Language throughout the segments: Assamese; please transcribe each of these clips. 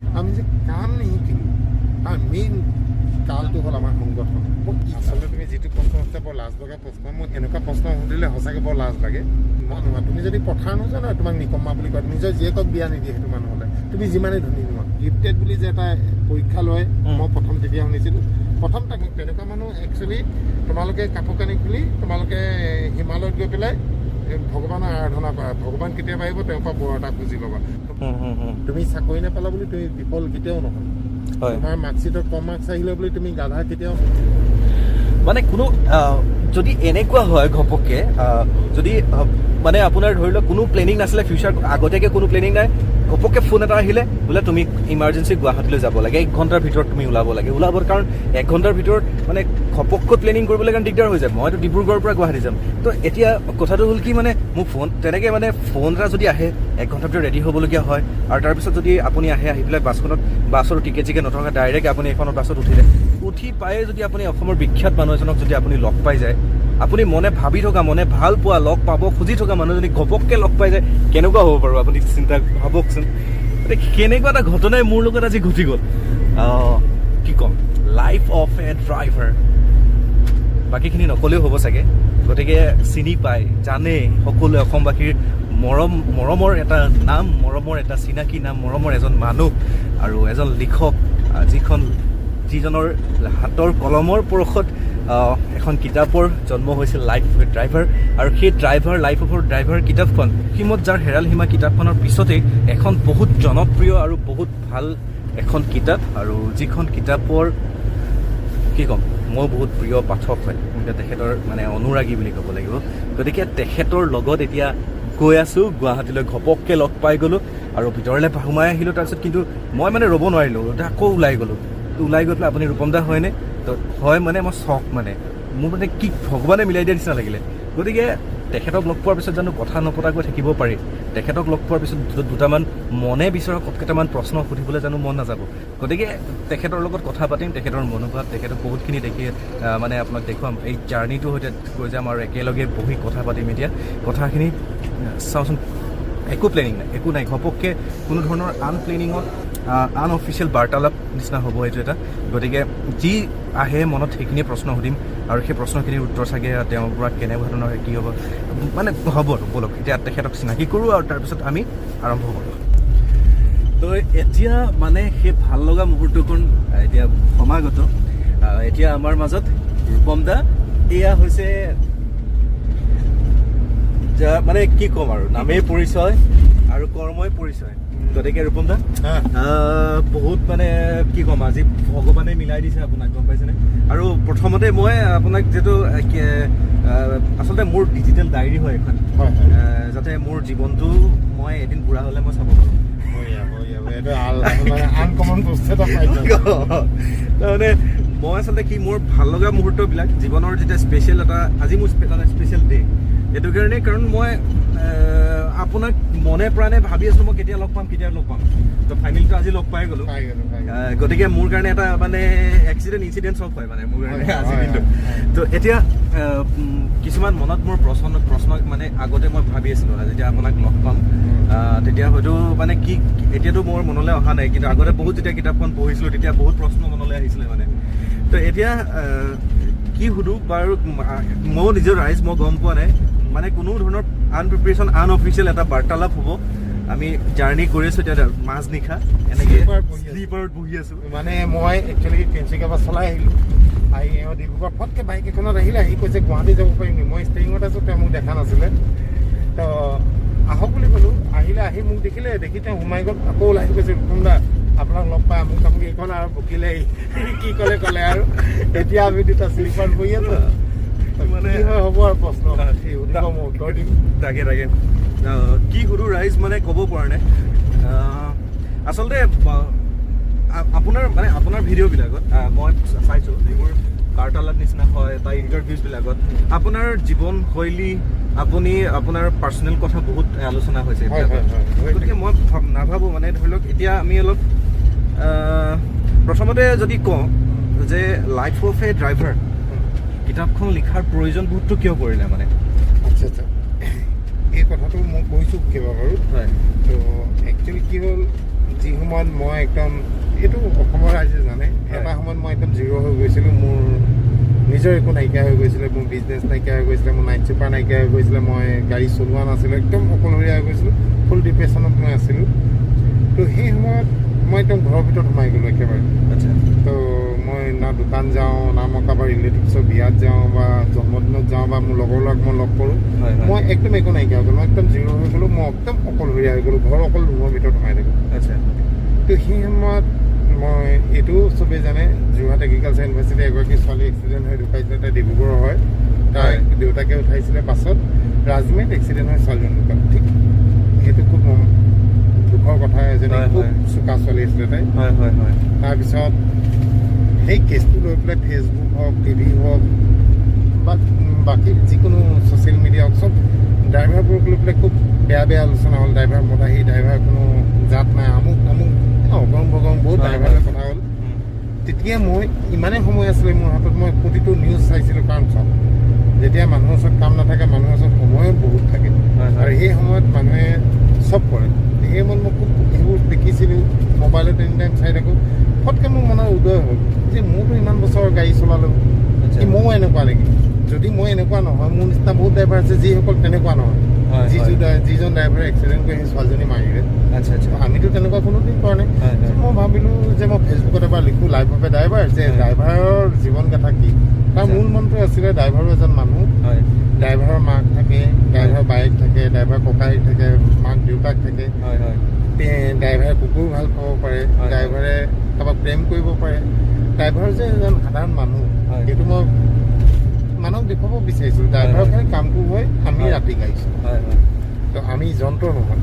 আমি যে কাম নিশিকিলোঁ তাৰ মেইন কালটো হ'ল আমাৰ সংগঠন। আচলতে তুমি যিটো প্ৰশ্ন হৈছে বৰ লাজ লগা প্ৰশ্ন। মোক এনেকুৱা প্ৰশ্ন সুধিলে সঁচাকৈ বৰ লাজ লাগে। মই নহয়, তুমি যদি পথাৰ নোযোৱা তোমাক নিকম্মা বুলি কয়। নিজৰ জীয়েকক বিয়া নিদিয়ে সেইটো মানুহলৈ, তুমি যিমানেই ধনী নোহোৱা। গিফটেড বুলি যে এটা পৰীক্ষা লয়, মই প্ৰথম তেতিয়া শুনিছিলোঁ। প্ৰথম তেনেকুৱা মানুহ একচুৱেলি তোমালোকে কাপোৰ কানি খুলি তোমালোকে হিমালয়ত গৈ পেলাই ভগৱানৰ আৰাধনা কৰা। ভগৱান কেতিয়াবা আহিব, তেওঁৰ পৰা বৰ এটা খুজি ল'বা। তুমি চাকৰি নাপালা বুলি তুমি বিফল কেতিয়াও নহয়। তোমাৰ মাৰ্কশ্বিটত কম মাৰ্কছ আহিলে বুলি তুমি গাধা কেতিয়াও মানে কোনো যদি এনেকুৱা হয় ঘপককৈ যদি মানে আপোনাৰ ধৰি লওক কোনো প্লেনিং নাছিলে, ফিউচাৰ আগতীয়াকৈ কোনো প্লেনিং নাই, ঘপককৈ ফোন এটা আহিলে বোলে তুমি ইমাৰ্জেঞ্চি গুৱাহাটীলৈ যাব লাগে, 1 ঘণ্টাৰ ভিতৰত তুমি ওলাব কাৰণ 1 ঘণ্টাৰ ভিতৰত মানে ঘপককৈ প্লেনিং কৰিবলৈ কাৰণে দিগদাৰ হৈ যায়। মইতো ডিব্ৰুগড়ৰ পৰা গুৱাহাটী যাম। তো এতিয়া কথাটো হ'ল কি মানে মোক ফোন তেনেকৈ মানে ফোন এটা যদি আহে 1 ঘণ্টাৰ ভিতৰত ৰেডি হ'বলগীয়া হয়, আৰু তাৰপিছত যদি আপুনি আহি পেলাই বাছৰ টিকেট চিকেট নথকা ডাইৰেক্ট আপুনি এইখনত বাছত উঠি পায়ে যদি আপুনি অসমৰ বিখ্যাত মানুহ এজনক যদি আপুনি লগ পাই যায়, আপুনি মনে ভাবি থকা, মনে ভাল পোৱা, লগ পাব খুজি থকা মানুহজনী ঘপককৈ লগ পাই যায়, কেনেকুৱা হ'ব বাৰু আপুনি চিন্তা ভাবকচোন। কেনেকুৱা এটা ঘটনাই মোৰ লগত আজি ঘটি গ'ল। কি ক'ম, লাইফ অফ এ ড্ৰাইভাৰ। বাকীখিনি নক'লেও হ'ব চাগে। গতিকে চিনি পায়, জানে সকলোৱে অসমবাসীৰ মৰমৰ এটা নাম, মৰমৰ এটা চিনাকি নাম, মৰমৰ এজন মানুহ আৰু এজন লিখক, যিজনৰ হাতৰ কলমৰ পৰশত এখন কিতাপৰ জন্ম হৈছিল, লাইফ অফ এ ড্ৰাইভাৰ। আৰু সেই লাইফ অফ এ ড্ৰাইভাৰ কিতাপখন, সীমত যাৰ হেৰাল সীমা কিতাপখনৰ পিছতেই এখন বহুত জনপ্ৰিয় আৰু বহুত ভাল এখন কিতাপ, আৰু যিখন কিতাপৰ কি ক'ম, মই বহুত প্ৰিয় পাঠক হয়, তেখেতৰ মানে অনুৰাগী বুলি ক'ব লাগিব। গতিকে তেখেতৰ লগত এতিয়া গৈ আছোঁ গুৱাহাটীলৈ, ঘপককৈ লগ পাই গ'লোঁ আৰু ভিতৰলৈ সোমাই আহিলোঁ। তাৰপিছত কিন্তু মই মানে ৰ'ব নোৱাৰিলোঁ, আকৌ ওলাই গ'লোঁ। ওলাই গৈ পেলাই আপুনি ৰূপম দা হয়নে? তো হয় মানে মই চখ, মানে মোৰ মানে কি ভগৱানে মিলাই দিয়া নিচিনা লাগিলে। গতিকে তেখেতক লগ পোৱাৰ পিছত জানো কথা নপতাকৈ থাকিব পাৰি? তেখেতক লগ পোৱাৰ পিছত দুটামান মনে বিচৰা কেইটামান প্ৰশ্ন সুধিবলৈ জানো মন নাযাব? গতিকে তেখেতৰ লগত কথা পাতিম, তেখেতৰ মনোভাৱ, তেখেতক বহুতখিনি দেখি মানে আপোনাক দেখুৱাম, এই জাৰ্ণিটোৰ সৈতে গৈ যাম আৰু একেলগে বহি কথা পাতিম। এতিয়া কথাখিনি চাওঁচোন, একো প্লেনিং নাই, একো নাই, ঘপককৈ কোনো ধৰণৰ আনঅফিচিয়েল বাৰ্তালাপ নিচিনা হ'ব এইটো এটা। গতিকে যি আহে মনত সেইখিনি প্ৰশ্ন সুধিম, আৰু সেই প্ৰশ্নখিনিৰ উত্তৰ চাগে তেওঁৰ পৰা কেনেকুৱা ধৰণৰ কি হ'ব মানে হ'ব। ব'লক এতিয়া তেখেতক চিনাকি কৰোঁ আৰু তাৰপিছত আমি আৰম্ভ কৰোঁ। তো এতিয়া মানে সেই ভাল লগা মুহূৰ্তকণ এতিয়া সমাগত। এতিয়া আমাৰ মাজত ৰূপম দা, এয়া হৈছে মানে কি ক'ম আৰু, নামেই পৰিচয় আৰু কৰ্মই পৰিচয়। গতিকে ৰূপম দা বহুত মানে কি ক'ম, আজি ভগৱানে মিলাই দিছে আপোনাক, গম পাইছেনে? আৰু প্ৰথমতে মই আপোনাক যিহেতু আচলতে মোৰ ডিজিটেল ডায়েৰী হয় এখন, যাতে মোৰ জীৱনটো মই এদিন বুঢ়া হ'লে মই চাব পাৰোঁ। তাৰমানে মই আচলতে কি, মোৰ ভাল লগা মুহূৰ্তবিলাক জীৱনৰ যেতিয়া স্পেচিয়েল এটা, আজি মোৰ এটা স্পেচিয়েল ডে, সেইটো কাৰণেই, কাৰণ মই আপোনাক মনে প্ৰাণে ভাবি আছিলোঁ মই কেতিয়া লগ পাম। তো ফাইনেলটো আজি লগ পাই গ'লোঁ। গতিকে মোৰ কাৰণে এটা মানে ইনচিডেণ্ট চব হয় মানে মোৰ কাৰণে আজি দিনটো। তো এতিয়া কিছুমান মনত মোৰ প্ৰশ্ন মানে আগতে মই ভাবি আছিলোঁ, যেতিয়া আপোনাক লগ পাম তেতিয়া হয়তো মানে কি, এতিয়াতো মোৰ মনলৈ অহা নাই, কিন্তু আগতে বহুত যেতিয়া কিতাপখন পঢ়িছিলোঁ তেতিয়া বহুত প্ৰশ্ন মনলৈ আহিছিলে মানে। তো এতিয়া কি সুধোঁ বাৰু, ময়ো নিজৰ ৰাইজ মই গম পোৱা নাই, মানে কোনো ধৰণৰ আনপ্ৰিপেৰেশ্যন, আনঅফিচিয়েল এটা বাৰ্তালাপ হ'ব। আমি জাৰ্ণি কৰি আছোঁ এতিয়া মাজনিশা, এনেকৈ স্লিপাৰত বহি আছোঁ। মানে মই একচুৱেলি তিনিচুকীয়াৰ পৰা চলাই আহিলোঁ, আহি ডিব্ৰুগড় ফটকৈ বাইক এখনত আহিলে, আহি কৈছে গুৱাহাটী যাব পাৰিম নেকি? মই ষ্টেৰিঙত আছোঁ, তেওঁ মোক দেখা নাছিলে। তো আহক বুলি ক'লোঁ, আহি মোক দেখি তেওঁ সোমাই গ'ল, আকৌ ওলাই আহি কৈছে ৰূপম দা আপোনাক লগ পাই আমুক তামুক এইখন আৰু বকিলে, কি ক'লে আৰু এতিয়া আমি দুটা স্লিপাৰত বহি আছোঁ। মানে হ'ব আৰু প্ৰশ্ন উত্তৰ দিম। তাকে কি সুধোঁ ৰাইজ মানে ক'ব পৰা নাই। আচলতে আপোনাৰ ভিডিঅ'বিলাকত মই চাইছোঁ, যিবোৰ বাৰ্তালাপ নিচিনা হয় বা ইণ্টাৰভিউজবিলাকত আপোনাৰ জীৱনশৈলী, আপুনি আপোনাৰ পাৰ্চনেল কথা বহুত আলোচনা হৈছে। গতিকে মই নাভাবোঁ মানে, ধৰি লওক এতিয়া আমি অলপ প্ৰথমতে যদি কওঁ যে লাইফ অফ এ ড্ৰাইভাৰ কিতাপখন লিখাৰ প্ৰয়োজন বোধটো কিয় কৰিলে মানে? আচ্ছা, এই কথাটো মই কৈছোঁ কেইবাবাৰো। হয়, তো একচুৱেলি কি হ'ল, যি সময়ত মই একদম এইটো অসমৰ ৰাইজে জানে এটা সময়ত মই একদম জিৰ' হৈ গৈছিলোঁ মোৰ নিজৰ একো নাইকিয়া হৈ গৈছিলে মোৰ বিজনেছ নাইকিয়া হৈ গৈছিলে মোৰ নাইট চুপাৰ নাইকিয়া হৈ গৈছিলে মই গাড়ী চলোৱা নাছিলোঁ একদম অকলশৰীয়া হৈ গৈছিলোঁ ফুল ডিপ্ৰেশ্যনত মই আছিলোঁ তো সেই সময়ত মই একদম ঘৰৰ ভিতৰত সোমাই গ'লোঁ একেবাৰে আচ্ছা তো মই না দোকান যাওঁ না মই কাৰোবাৰ ৰিলেটিভছৰ বিয়াত যাওঁ বা জন্মদিনত যাওঁ বা মোৰ লগৰ ল'ৰাক মই লগ কৰোঁ মই একদম একো নাইকিয়া হৈ গ'লোঁ মই একদম জিৰ' হৈ গ'লোঁ মই একদম অকলশৰীয়া হৈ গ'লোঁ ঘৰৰ অকল ৰুমৰ ভিতৰত সোমাই থাকোঁ আচ্ছা তো সেই সময়ত মই এইটো চবেই জানে যোৰহাট এগ্ৰিকালচাৰ ইউনিভাৰ্চিটি এগৰাকী ছোৱালী এক্সিডেণ্ট হৈ ঢুকাইছিলে তাই ডিব্ৰুগড়ৰ হয় তাইক দেউতাকে উঠাইছিলে পাছত ৰাজমেত এক্সিডেণ্ট হৈ ছোৱালীজন ঢুকাল ঠিক সেইটো খুব দুখৰ কথা এজনী খুব চোকা ছোৱালী আছিলে তাই তাৰপিছত সেই কেছটো লৈ পেলাই ফেচবুক হওক টিভি হওক বা বাকী যিকোনো ছ'চিয়েল মিডিয়া হওক চব ড্ৰাইভাৰবোৰক লৈ পেলাই খুব বেয়া বেয়া আলোচনা হ'ল ড্ৰাইভাৰ মদাহী ড্ৰাইভাৰ কোনো জাত নাই আমুক অগং বগং বহুত ড্ৰাইভাৰৰ কথা হ'ল তেতিয়া মই ইমানেই সময় আছিলে মোৰ হাতত মই প্ৰতিটো নিউজ চাইছিলোঁ কাৰণ চাওক যেতিয়া মানুহৰ ওচৰত কাম নাথাকে মানুহৰ ওচৰত সময়ো বহুত থাকে আৰু সেই সময়ত মানুহে চব কৰে সেই সময়ত মই খুব সেইবোৰ দেখিছিলোঁ মোবাইলত এনি টাইম চাই থাকোঁ ফটকৈ মোৰ মনৰ উদয় হ'ল যে মোৰতো ইমান বছৰ গাড়ী চলালোঁ ময়ো এনেকুৱা নেকি যদি মই এনেকুৱা নহয় মোৰ নিচিনা বহুত ড্ৰাইভাৰ আছে যিসকল তেনেকুৱা নহয় যিজন ড্ৰাইভাৰে এক্সিডেণ্ট কৰি সেই ছোৱালীজনী মাৰিলে আমিতো তেনেকুৱা কোনোদিন কৰা নাই মই ভাবিলোঁ যে মই ফেচবুকত এবাৰ লিখোঁ লাইভভাৱে ড্ৰাইভাৰ যে ড্ৰাইভাৰৰ জীৱন গাথা কি তাৰ মূল মন্ত্ৰ আছিলে ড্ৰাইভাৰো এজন মানুহ ড্ৰাইভাৰৰ মাক থাকে ড্ৰাইভাৰ বায়েক থাকে ড্ৰাইভাৰ ককায়েক থাকে মাক দেউতাক থাকে ড্ৰাইভাৰে কুকুৰ ভাল পাব পাৰে ড্ৰাইভাৰে কাৰোবাক প্ৰেম কৰিব পাৰে ড্ৰাইভাৰ যে এজন সাধাৰণ মানুহ সেইটো মই মানুহক দেখুৱাব বিচাৰিছিলোঁ ড্ৰাইভাৰৰ খালি কামটো হয় আমি ৰাতি গাইছোঁ তো আমি যন্ত্ৰ নহয়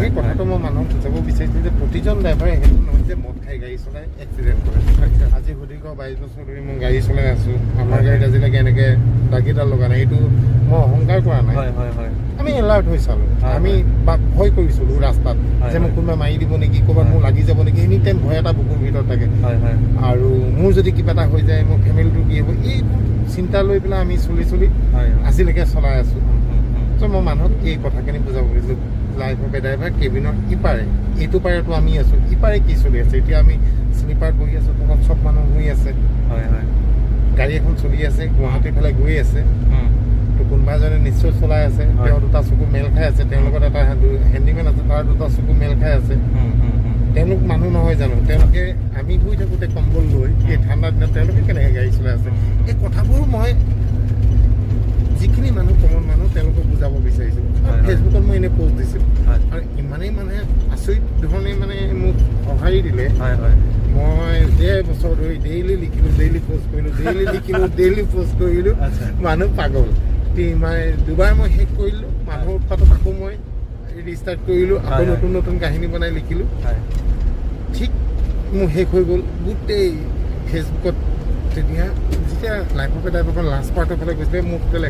সেই কথাটো মই মানুহক বুজাব বিচাৰিছিলোঁ যে প্ৰতিজন ড্ৰাইভাৰে সেইটো নহয় যে মদ খাই গাড়ী চলাই এক্সিডেণ্ট কৰে আজি সুদীৰ্ঘ 22 বছৰ ধৰি মই গাড়ী চলাই আছোঁ আমাৰ গাড়ীত আজিলৈকে এনেকৈ দাগীডাল লগা নাই এইটো মই অহংকাৰ কৰা নাই আমি এলাৰ্ট হৈ চালোঁ আমি ভয় কৰিছিলোঁ ৰাস্তাত যে মোক কোনোবাই মাৰি দিব নেকি ক'ৰবাত মোৰ লাগি যাব নেকি এনি টাইম ভয় এটা বুকুৰ ভিতৰত থাকে আৰু মোৰ যদি কিবা এটা হৈ যায় মোৰ ফেমিলিটো কি হ'ব এইবোৰ চিন্তা লৈ পেলাই আমি চলি আজিলৈকে চলাই আছোঁ ত' মই মানুহক এই কথাখিনি বুজাব খুজিছোঁ লাইফভাৱে ড্ৰাইভাৰ কেবিনৰ ইপাৰে এইটো পাৰেতো আমি আছোঁ ইপাৰে কি চলি আছে এতিয়া আমি শ্লিপাৰত বহি আছোঁ তলত চব মানুহ শুই আছে গাড়ী এখন চলি আছে গুৱাহাটীৰ ফালে গৈ আছে তো কোনোবা এজনে নিশ্চয় চলাই আছে তেওঁ দুটা চকু মেল খাই আছে তেওঁৰ লগত এটা হেণ্ডিমেন আছে তাৰ দুটা চকু মেল খাই আছে তেওঁলোক মানুহ নহয় জানো তেওঁলোকে আমি শুই থাকোঁতে কম্বল লৈ এই ঠাণ্ডা দিনত তেওঁলোকে কেনেকৈ গাড়ী চলাই আছে এই কথাবোৰ মই যিখিনি মানুহ কমন মানুহ তেওঁলোকক বুজাব বিচাৰিছোঁ ফেচবুকত মই এনেই পষ্ট দিছিলোঁ আৰু ইমানেই মানুহে আচৰিত ধৰণে মানে মোক সঁহাৰি দিলে মই 1.5 বছৰ ধৰি ডেইলি লিখিলোঁ ডেইলি পষ্ট কৰিলোঁ ডেইলি পষ্ট কৰিলোঁ মানুহ পাগল মানে দুবাৰ মই শেষ কৰিলোঁ মানুহৰ উৎপাতত আকৌ মই ৰিষ্টাৰ্ট কৰিলোঁ আকৌ নতুন কাহিনী বনাই লিখিলোঁ ঠিক মোৰ শেষ হৈ গ'ল গোটেই ফেচবুকত তেতিয়া যেতিয়া লাইফভাৱে ড্ৰাইভাৰখন লাষ্ট পাৰ্টৰ ফালে গৈছিলে মোৰ টোটেল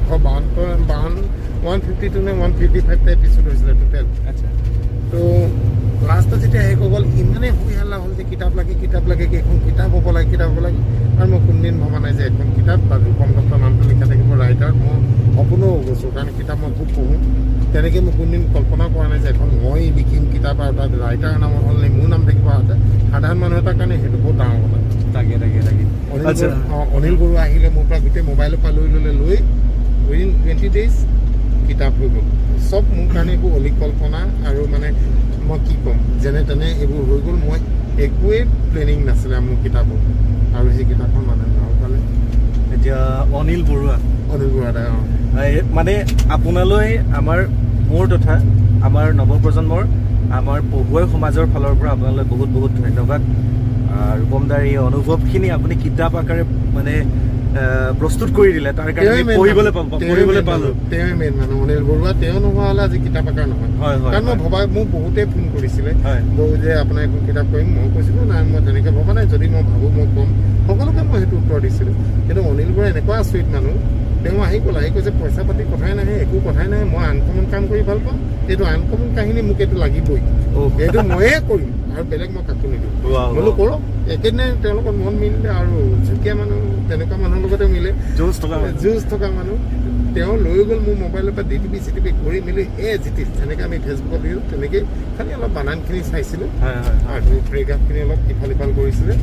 152 নে 155টা এপিছ'ড হৈছিলে টোটেল তো লাষ্টত যেতিয়া শেষ হৈ গ'ল ইমানেই হৈ হাল্লা হ'ল যে কিতাপ লাগে এখন কিতাপ হ'ব লাগে আৰু মই কোনদিন ভবা নাই যে এখন কিতাপ বা ৰূপম দত্তৰ নামটো লিখা থাকিব ৰাইটাৰ মই সপোনো গৈছোঁ কাৰণ কিতাপ মই খুব পঢ়োঁ তেনেকৈ মই কোনদিন কল্পনা কৰা নাই যে এখন মই লিখিম কিতাপ আৰু তাত ৰাইটাৰৰ নাম হ'ল নে মোৰ নাম থাকিব সাধাৰণ মানুহ এটাৰ কাৰণে সেইটো বহুত ডাঙৰ কথা তাকে অনিল বৰুৱা আহিলে মোৰ পৰা গোটেই মোবাইলৰ পৰা লৈ উইদিন 20 days কিতাপ হৈ গ'ল চব মোৰ কাৰণে এইবোৰ অলি কল্পনা আৰু মানে মই কি ক'ম যেনে তেনে এইবোৰ হৈ গ'ল মই একোৱেই প্লেনিং নাছিলে মোৰ কিতাপৰ আৰু সেই কিতাপখন মানুহে ভাল পালে এতিয়া অনিল বৰুৱা মানে আপোনালৈ মোৰ তথা আমাৰ নৱপ্ৰজন্মৰ আমাৰ পঢ়ুৱৈ সমাজৰ ফালৰ পৰা আপোনালৈ বহুত ধন্যবাদ ৰূপমদাৰ এই অনুভৱখিনি আপুনি কিতাপ আকাৰে মানে প্ৰস্তুত কৰি দিলে তাৰ কাৰণে পঢ়িবলৈ পালোঁ তেওঁৱে মেইন মানুহ অনিল বৰুৱা তেওঁ নোহোৱা হ'লে আজি কিতাপ আকাৰ নহয় কাৰণ মই ভবা মোক বহুতেই ফোন কৰিছিলে যে আপোনাৰ এখন কিতাপ কৰিম মই কৈছিলোঁ নাই মই তেনেকৈ ভবা নাই যদি মই ভাবোঁ মই ক'ম সকলোকে মই সেইটো উত্তৰ দিছিলোঁ কিন্তু অনিল বৰুৱা এনেকুৱা আচৰিত মানুহ তেওঁ আহি কৈছে পইচা পাতি কথাই নাহে একো কথাই নাহে মই আনকমন কাম কৰি ভাল পাওঁ এইটো আনকমন কাহিনী মোক এইটো লাগিবই এইটো ময়ে কৰিম আৰু বেলেগ মই কাকো নিদিওঁ বোলো কৰক একেদিনাই তেওঁলোকৰ মন মিলিলে আৰু জুকীয়া মানুহ তেনেকুৱা মানুহৰ লগতে মিলে যুঁজ থকা মানুহ তেওঁ লৈ গ'ল মোৰ মোবাইলৰ পৰা DTP কৰি মেলি জিতি যেনেকৈ আমি ফেচবুকত দিওঁ তেনেকৈ খালি অলপ বানানখিনি চাইছিলোঁ আৰু ব্ৰেকআপখিনি অলপ ইফাল সিফাল কৰিছিলে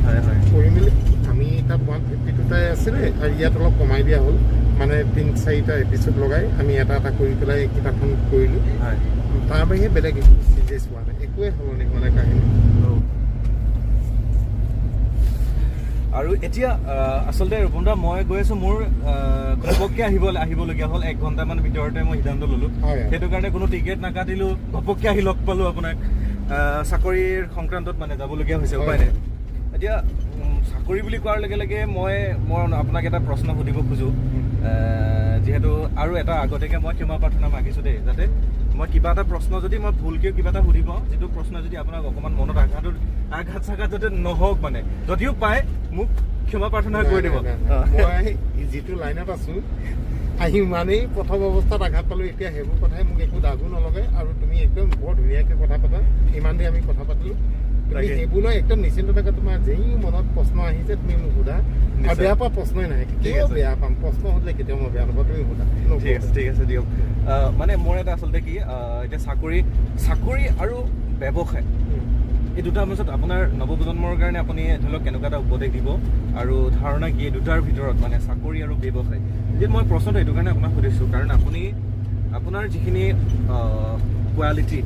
কৰি মেলি আমি তাত 152টাই আছিলে আৰু ইয়াত অলপ কমাই দিয়া হ'ল মানে 3-4টা এপিছ'ড লগাই আমি এটা কৰি পেলাই কিতাপখন কৰিলোঁ তাৰ বাহিৰে বেলেগ একো চিৰিয়াছ হোৱা নাই একোৱে সলনি হোৱা নাই কাহিনী আৰু এতিয়া আচলতে ৰূপমদা মই গৈ আছোঁ মোৰ ঘপককৈ আহিবলগীয়া হ'ল 1 ঘণ্টামান ভিতৰতে মই সিদ্ধান্ত ল'লোঁ সেইটো কাৰণে কোনো টিকেট নাকাটিলোঁ ঘপককৈ আহি লগ পালোঁ আপোনাক চাকৰিৰ সংক্ৰান্তত মানে যাবলগীয়া হৈছে উপায় নাই এতিয়া চাকৰি বুলি কোৱাৰ লগে লগে মই আপোনাক এটা প্ৰশ্ন সুধিব খোজোঁ যিহেতু আৰু এটা আগতীয়াকৈ মই ক্ষমা প্ৰাৰ্থনা মাগিছোঁ দেই যাতে মই কিবা এটা প্ৰশ্ন যদি মই ভুলকৈ কিবা এটা সুধিব যিটো প্ৰশ্ন যদি আপোনাক অকণমান মনত আঘাত চাঘাত যাতে নহওক মানে যদিও পায় মোক ক্ষমা প্ৰাৰ্থনা কৰি দিব মই যিটো লাইনত আছোঁ আহি ইমানেই প্ৰথম অৱস্থাত আঘাত পালোঁ এতিয়া সেইবোৰ কথাই মোক একো দাগো নলগাই আৰু তুমি একদম বৰ ধুনীয়াকৈ কথা পাতা ইমান দেৰি আমি কথা পাতিলোঁ তুমি সেইবোৰ নহয় একদম নিশ্চিন্ত থাকে তোমাৰ যেই মনত প্ৰশ্ন আহিছে তুমি মোক সোধা আৰু বেয়া পোৱা প্ৰশ্নই নাহে কেতিয়াও বেয়া পাম প্ৰশ্ন সুধিলে কেতিয়াও মই বেয়া নাপাওঁ তুমি সোধা ঠিক আছে দিয়ক মানে মোৰ এটা আচলতে কি এতিয়া চাকৰি আৰু ব্যৱসায় এই দুটাৰ মাজত আপোনাৰ নৱপ্ৰজন্মৰ কাৰণে আপুনি ধৰি লওক কেনেকুৱা এটা উপদেশ দিব আৰু ধাৰণা কি এই দুটাৰ ভিতৰত মানে চাকৰি আৰু ব্যৱসায় যে মই প্ৰশ্নটো এইটো কাৰণে আপোনাক সুধিছোঁ কাৰণ আপোনাৰ যিখিনি কোৱালিটি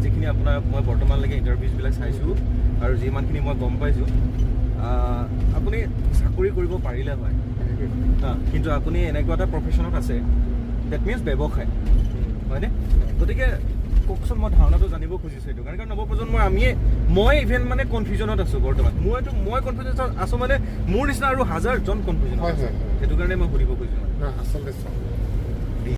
যিখিনি আপোনাৰ মই বৰ্তমানলৈকে ইণ্টাৰভিউজবিলাক চাইছোঁ আৰু যিমানখিনি মই গম পাইছোঁ আপুনি চাকৰি কৰিব পাৰিলে হয় কিন্তু আপুনি এনেকুৱা এটা প্ৰফেশ্যনত আছে ডেট মিনছ ব্যৱসায় হয়নে গতিকে কওকচোন মই ধাৰণাটো জানিব খুজিছোঁ এইটো কাৰণ নৱপ্ৰজন্মৰ মই ইভেন মানে কনফিউজনত আছোঁ বৰ্তমান মই কনফিউজনত আছোঁ মানে মোৰ নিচিনা আৰু হাজাৰজন কনফিউজন সেইটো কাৰণে মই সুধিব খুজিছোঁ আচলতে